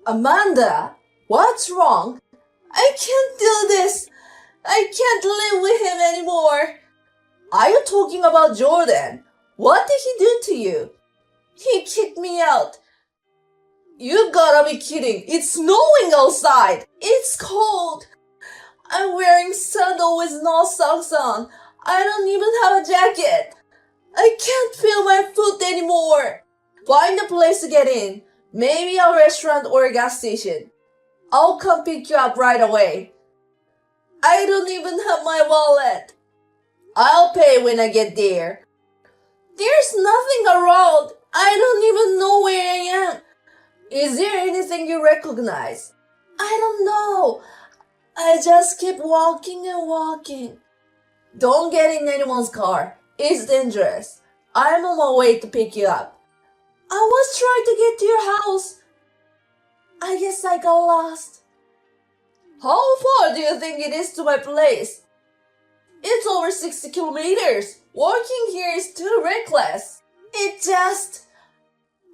Amanda, what's wrong? I can't do this. I can't live with him anymore. Are you talking about Jordan? What did he do to you? He kicked me out. You gotta be kidding. It's snowing outside. It's cold. I'm wearing sandals with no socks on. I don't even have a jacket. I can't feel my foot anymore. Find a place to get in. Maybe a restaurant or a gas station. I'll come pick you up right away. I don't even have my wallet. I'll pay when I get there. There's nothing around. I don't even know where I am. Is there anything you recognize? I don't know. I just keep walking and walking. Don't get in anyone's car. It's dangerous. I'm on my way to pick you up. I was trying to get to your house. I guess I got lost. How far do you think it is to my place? It's over 60 kilometers. Walking here is too reckless.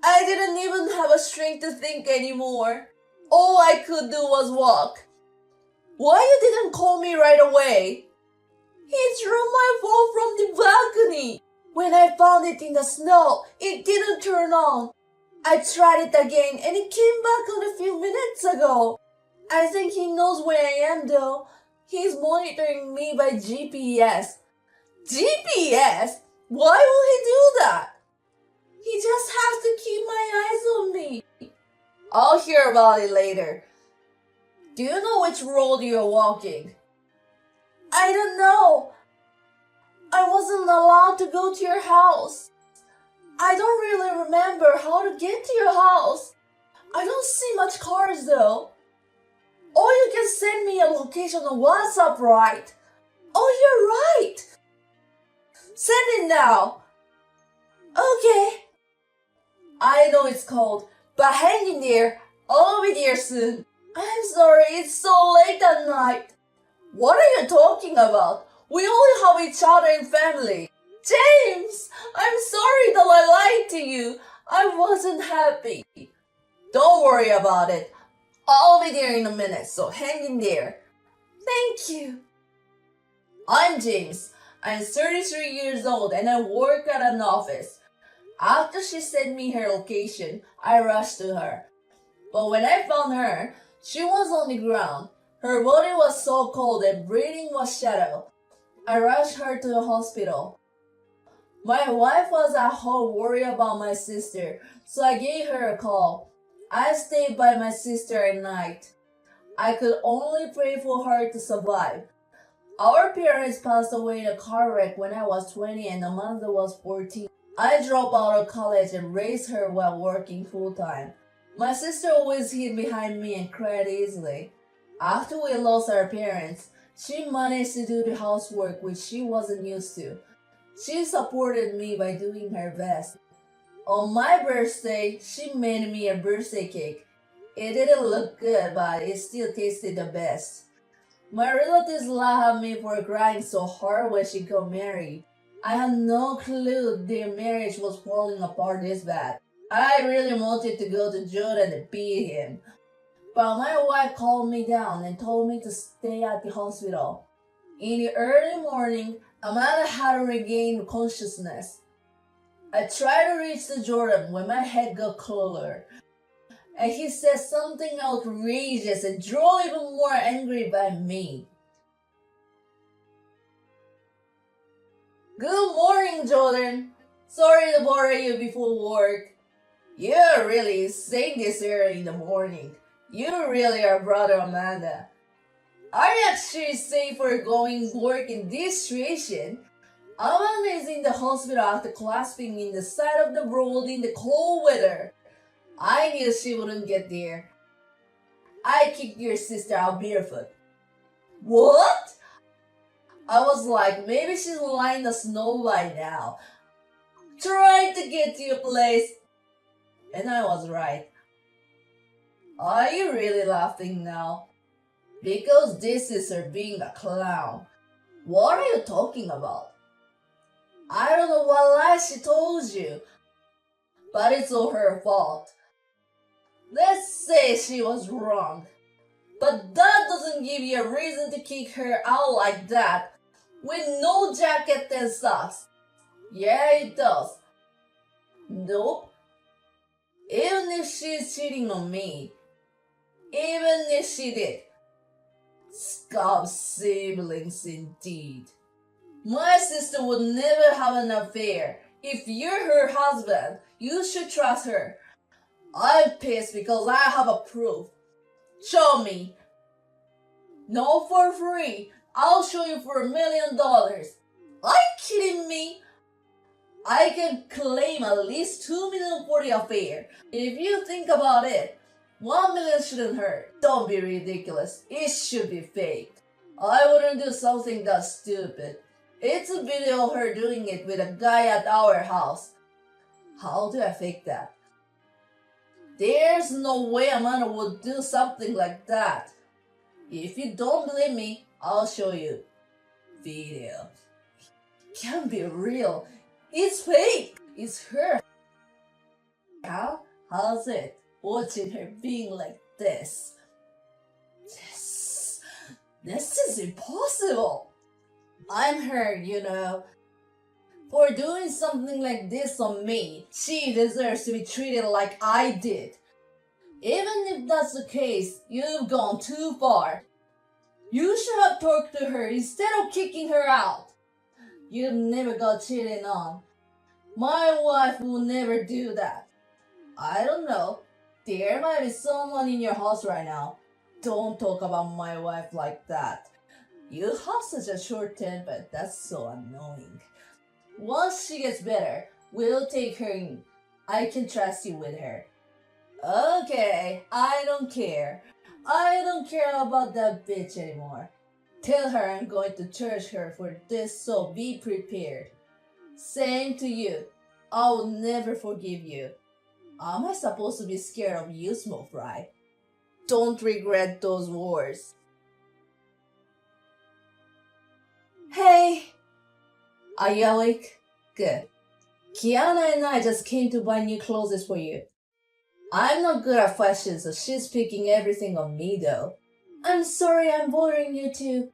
I didn't even have a strength to think anymore. All I could do was walk. Why you didn't call me right away? He threw my phone from the balcony. When I found it in the snow, it didn't turn on. I tried it again and it came back on a few minutes ago. I think he knows where I am though. He's monitoring me by GPS. GPS? Why will he do that? He just has to keep my eyes on me. I'll hear about it later. Do you know which road you're walking? I don't know. I wasn't allowed to go to your house. I don't really remember how to get to your house. I don't see much cars though. Or you can send me a location on WhatsApp, right? Oh, you're right. Send it now. Okay. I know it's cold, but hang in there. I'll be there soon. I'm sorry, it's so late at night. What are you talking about? We only have each other in family. James, I'm sorry that I lied to you. I wasn't happy. Don't worry about it. I'll be there in a minute, so hang in there. Thank you. I'm James. I'm 33 years old and I work at an office. After she sent me her location, I rushed to her. But when I found her, she was on the ground. Her body was so cold and breathing was shallow. I rushed her to the hospital. My wife was at home worried about my sister, so I gave her a call. I stayed by my sister at night. I could only pray for her to survive. Our parents passed away in a car wreck when I was 20 and Amanda was 14. I dropped out of college and raised her while working full-time. My sister always hid behind me and cried easily. After we lost our parents, she managed to do the housework which she wasn't used to. She supported me by doing her best. On my birthday, she made me a birthday cake. It didn't look good, but it still tasted the best. My relatives laughed at me for crying so hard when she got married. I had no clue their marriage was falling apart this bad. I really wanted to go to Jordan and beat him. But my wife calmed me down and told me to stay at the hospital. In the early morning, Amanda had regained consciousness. I tried to reach to Jordan when my head got colder, and he said something outrageous and drove even more angry by me. Good morning, Jordan. Sorry to bother you before work. You're really saying this early in the morning. You really are brother Amanda. Are you actually safe for going to work in this situation? Amanda is in the hospital after clasping in the side of the road in the cold weather. I knew she wouldn't get there. I kicked your sister out barefoot. What? I was like, maybe she's lying in the snow by now, trying to get to your place. And I was right. Are you really laughing now? Because this is her being a clown. What are you talking about? I don't know what lie she told you, but it's all her fault. Let's say she was wrong. But that doesn't give you a reason to kick her out like that, with no jacket and socks. Yeah, it does. Nope. Even if she's cheating on me, even if she did. Scum siblings indeed. My sister would never have an affair. If you're her husband, you should trust her. I'm pissed because I have a proof. Show me. Not for free. I'll show you for $1 million. Are you kidding me? I can claim at least $2 million for the affair. If you think about it, $1 million shouldn't hurt. Don't be ridiculous. It should be faked. I wouldn't do something that stupid. It's a video of her doing it with a guy at our house. How do I fake that? There's no way Amanda would do something like that. If you don't believe me, I'll show you. Video. It can't be real. It's fake. It's her. How's it? Watching her being like this. This is impossible. I'm her, you know. For doing something like this on me, she deserves to be treated like I did. Even if that's the case, you've gone too far. You should have talked to her instead of kicking her out. You never got cheated on. My wife will never do that. I don't know. There might be someone in your house right now. Don't talk about my wife like that. You have such a short temper, that's so annoying. Once she gets better, we'll take her in. I can trust you with her. Okay, I don't care. I don't care about that bitch anymore. Tell her I'm going to charge her for this, so be prepared. Same to you. I will never forgive you. Am I supposed to be scared of you, Small Fry? Don't regret those words. Hey! Are you awake? Good. Kiana and I just came to buy new clothes for you. I'm not good at fashion, so she's picking everything on me though. I'm sorry I'm bothering you too.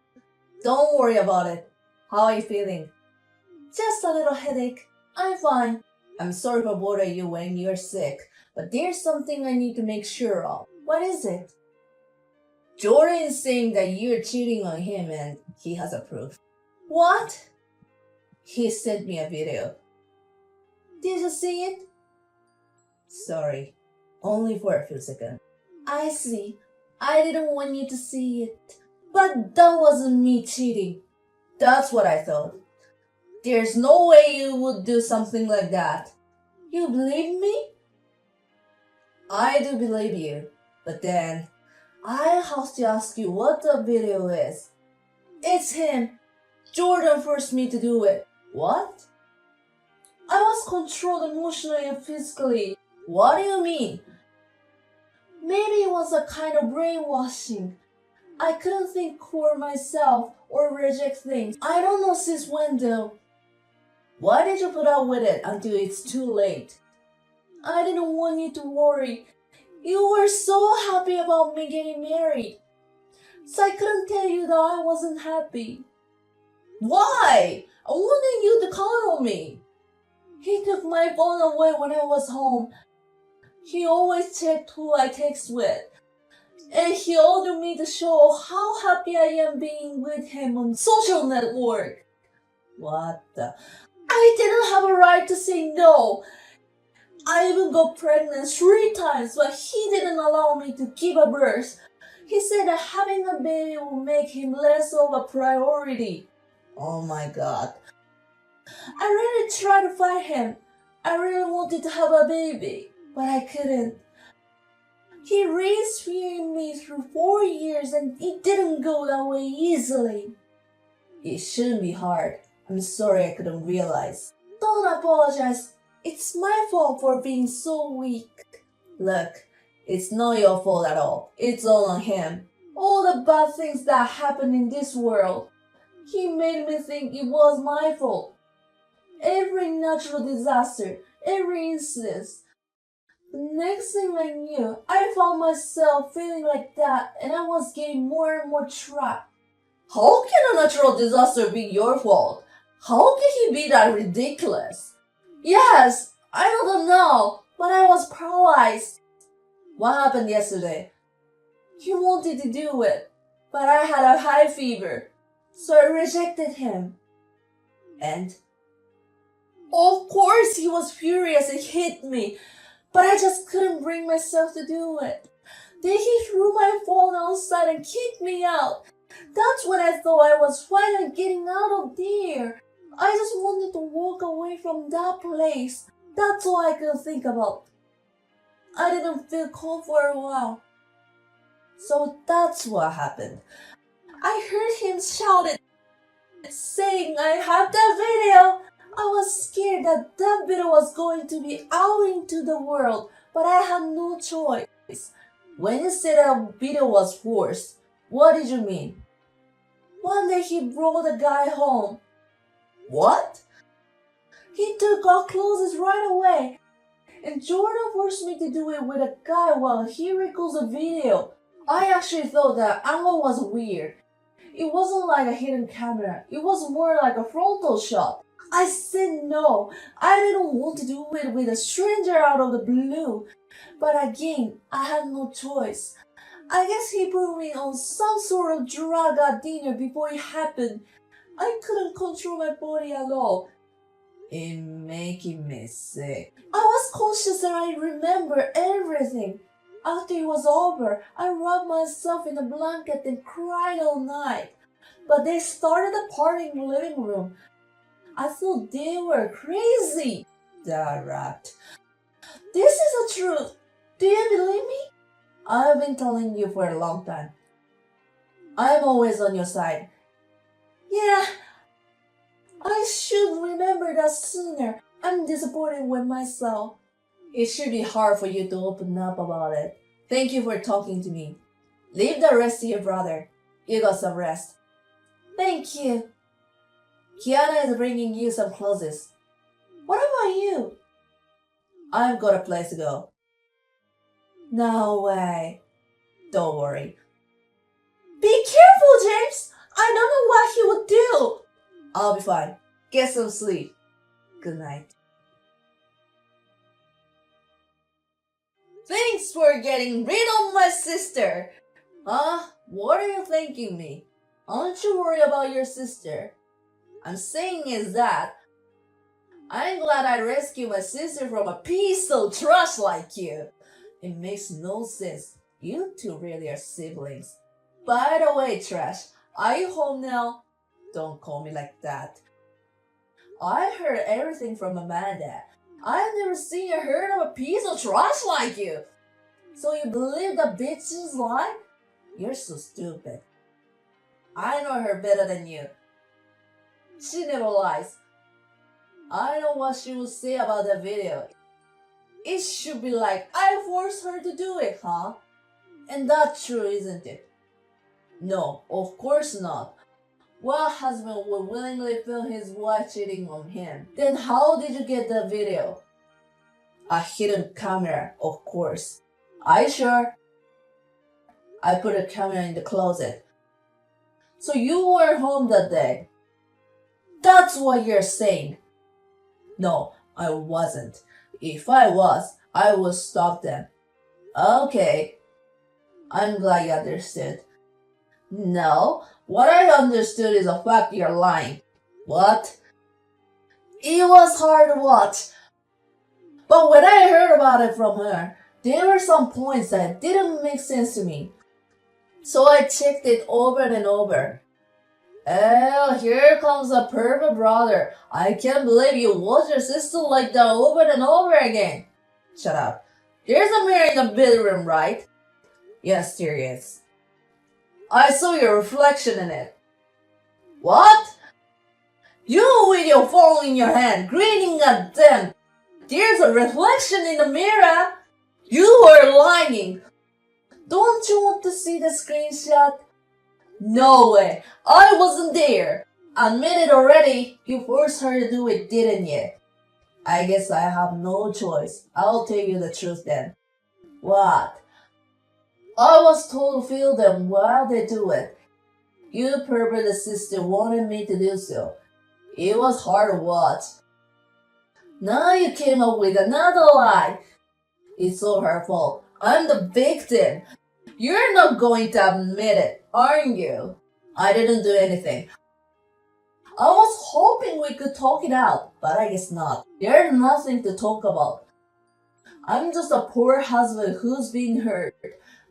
Don't worry about it. How are you feeling? Just a little headache. I'm fine. I'm sorry for bothering you when you're sick, but there's something I need to make sure of. What is it? Jordan is saying that you're cheating on him and he has a proof. What? He sent me a video. Did you see it? Sorry, only for a few seconds. I see. I didn't want you to see it. But that wasn't me cheating. That's what I thought. There's no way you would do something like that. You believe me? I do believe you, but then I have to ask you what the video is. It's him. Jordan forced me to do it. What? I was controlled emotionally and physically. What do you mean? Maybe it was a kind of brainwashing. I couldn't think for myself or reject things. I don't know since when though. Why did you put up with it until it's too late? I didn't want you to worry. You were so happy about me getting married. So I couldn't tell you that I wasn't happy. Why? I wanted you to count on me. He took my phone away when I was home. He always checked who I text with. And he ordered me to show how happy I am being with him on social network. What the? I didn't have a right to say no. I even got pregnant 3 times, but he didn't allow me to give a birth. He said that having a baby will make him less of a priority. Oh my god. I really tried to fight him. I really wanted to have a baby, but I couldn't. He raised me through 4 years and it didn't go that way easily. It shouldn't be hard. I'm sorry I couldn't realize. Don't apologize. It's my fault for being so weak. Look, it's not your fault at all. It's all on him. All the bad things that happen in this world. He made me think it was my fault. Every natural disaster, every incident, The next thing I knew, I found myself feeling like that and I was getting more and more trapped. How can a natural disaster be your fault? How can he be that ridiculous? Yes, I don't know, but I was paralyzed. What happened yesterday? He wanted to do it, but I had a high fever, so I rejected him. And? Of course he was furious and hit me, but I just couldn't bring myself to do it. Then he threw my phone outside and kicked me out. That's when I thought I was finally getting out of there. I just wanted to walk away from that place. That's all I could think about. I didn't feel calm for a while. So that's what happened. I heard him shouting, saying I have that video. I was scared that that video was going to be out into the world, but I had no choice. When you said a video was forced, what did you mean? One day he brought a guy home. What? He took our clothes right away, and Jordan forced me to do it with a guy while he records a video. I actually thought that angle was weird. It wasn't like a hidden camera, it was more like a frontal shot. I said no, I didn't want to do it with a stranger out of the blue. But again, I had no choice. I guess he put me on some sort of drug at dinner before it happened. I couldn't control my body at all. It making me sick. I was conscious and I remember everything. After it was over, I wrapped myself in a blanket and cried all night. But they started a party in the living room. I thought they were crazy. Dad rapped. This is the truth. Do you believe me? I've been telling you for a long time. I'm always on your side. Yeah, I should remember that sooner. I'm disappointed with myself. It should be hard for you to open up about it. Thank you for talking to me. Leave the rest to your brother. You got some rest. Thank you. Kiana is bringing you some clothes. What about you? I've got a place to go. No way. Don't worry. Be careful, James. I don't know what he would do. I'll be fine. Get some sleep. Good night. Thanks for getting rid of my sister. Huh? What are you thinking me? Aren't you worried about your sister? I'm saying is that I'm glad I rescued my sister from a piece of trash like you. It makes no sense. You two really are siblings. By the way, Trash, are you home now? Don't call me like that. I heard everything from Amanda. I've never seen or heard of a piece of trash like you. So you believe the bitch's lie? You're so stupid. I know her better than you. She never lies. I know what she would say about the video. It should be like, I forced her to do it, huh? And that's true, isn't it? No, of course not. What husband would willingly film his wife cheating on him? Then how did you get the video? A hidden camera, of course. Are you sure? I put a camera in the closet. So you were home that day? That's what you're saying. No, I wasn't. If I was, I would stop them. Okay. I'm glad you understood. No, what I understood is the fact you're lying. What? It was hard to watch. But when I heard about it from her, there were some points that didn't make sense to me. So I checked it over and over. Oh, here comes a pervert brother. I can't believe you watch your sister like that over and over again. Shut up. There's a mirror in the bedroom, right? Yes, there is. I saw your reflection in it. What? You with your phone in your hand, grinning at them. There's a reflection in the mirror. You were lying. Don't you want to see the screenshot? No way. I wasn't there. Admit it already. You forced her to do it, didn't you? I guess I have no choice. I'll tell you the truth then. What? I was told to feel them while they do it. You perverted sister wanted me to do so. It was hard to watch. Now you came up with another lie. It's all her fault. I'm the victim. You're not going to admit it, aren't you? I didn't do anything. I was hoping we could talk it out, but I guess not. There's nothing to talk about. I'm just a poor husband who's being hurt.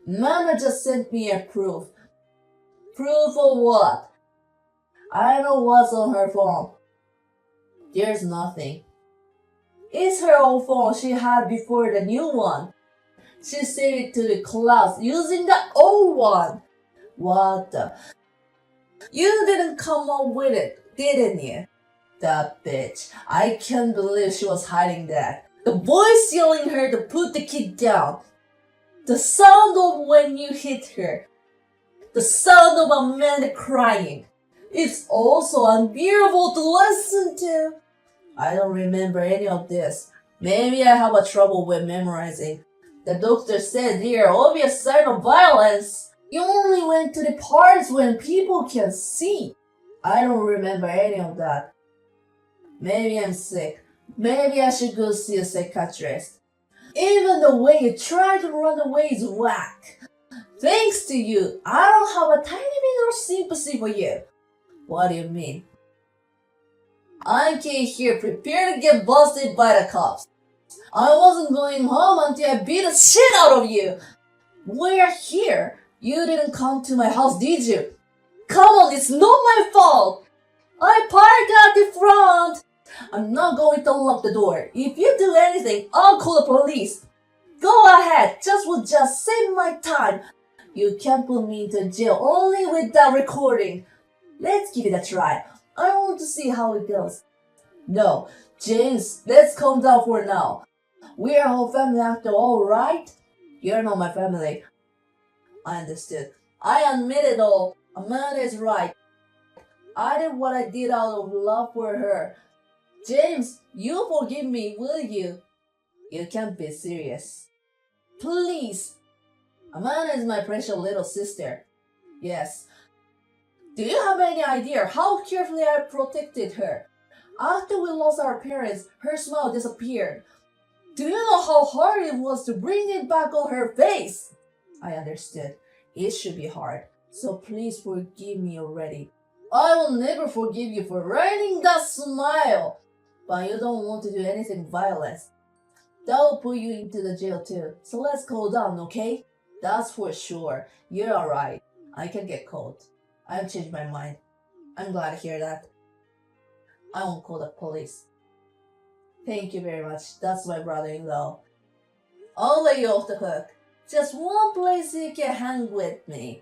Mama just sent me a proof. Proof of what? I know what's on her phone. There's nothing. It's her old phone she had before the new one. She saved it to the cloud using the old one. What the? You didn't come up with it, didn't you? That bitch. I can't believe she was hiding that. The voice yelling her to put the kid down. The sound of when you hit her. The sound of Amanda crying. It's also unbearable to listen to. I don't remember any of this. Maybe I have a trouble with memorizing. The doctor said there are obvious signs of violence. You only went to the parts when people can see. I don't remember any of that. Maybe I'm sick. Maybe I should go see a psychiatrist. Even the way you try to run away is whack. Thanks to you, I don't have a tiny bit of sympathy for you. What do you mean? I came here prepared to get busted by the cops. I wasn't going home until I beat the shit out of you. We're here. You didn't come to my house, did you? Come on, it's not my fault. I parked at the front. I'm not going to unlock the door. If you do anything, I'll call the police. Go ahead, will just save my time. You can't put me into jail only with that recording. Let's give it a try. I want to see how it goes. No, James, let's calm down for now. We're a whole family after all, right? You're not my family. I understood. I admit it all. Amanda is right. I did what I did out of love for her. James, you forgive me, will you? You can't be serious. Please. Amanda is my precious little sister. Yes. Do you have any idea how carefully I protected her? After we lost our parents, her smile disappeared. Do you know how hard it was to bring it back on her face? I understood. It should be hard. So please forgive me already. I will never forgive you for ruining that smile. But you don't want to do anything violent. That will put you into the jail too. So let's cool down, okay? That's for sure. You're alright. I can get cold. I've changed my mind. I'm glad to hear that. I won't call the police. Thank you very much. That's my brother-in-law. I'll let you off the hook. Just one place you can hang with me.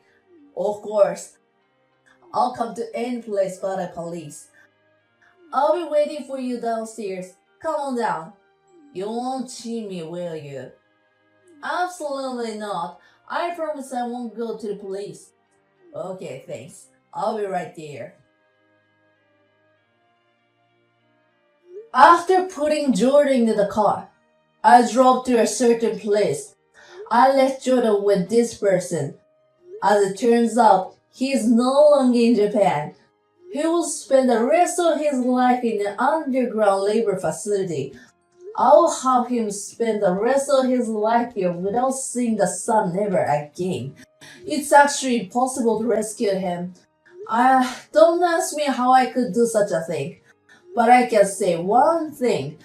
Of course. I'll come to any place but the police. I'll be waiting for you downstairs. Come on down. You won't cheat me, will you? Absolutely not. I promise I won't go to the police. Okay, thanks. I'll be right there. After putting Jordan into the car, I drove to a certain place. I left Jordan with this person. As it turns out, he is no longer in Japan. He will spend the rest of his life in an underground labor facility. I will have him spend the rest of his life here without seeing the sun ever again. It's actually impossible to rescue him. Don't ask me how I could do such a thing. But I can say one thing.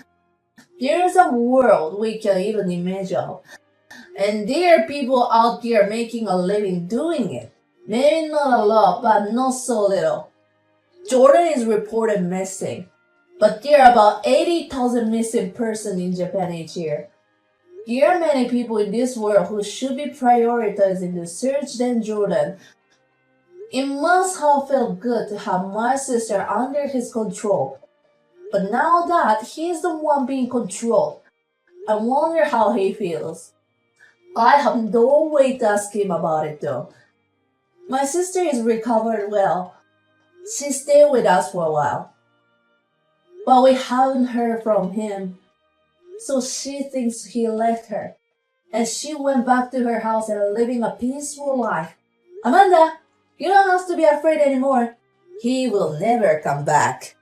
There is a world we can even imagine. And there are people out there making a living doing it. Maybe not a lot, but not so little. Jordan is reported missing. But there are about 80,000 missing persons in Japan each year. There are many people in this world who should be prioritized in the search than Jordan. It must have felt good to have my sister under his control. But now that he's the one being controlled, I wonder how he feels. I have no way to ask him about it though. My sister is recovered well. She stayed with us for a while. but we haven't heard from him. So she thinks he left her, and she went back to her house and living a peaceful life. Amanda, you don't have to be afraid anymore. He will never come back.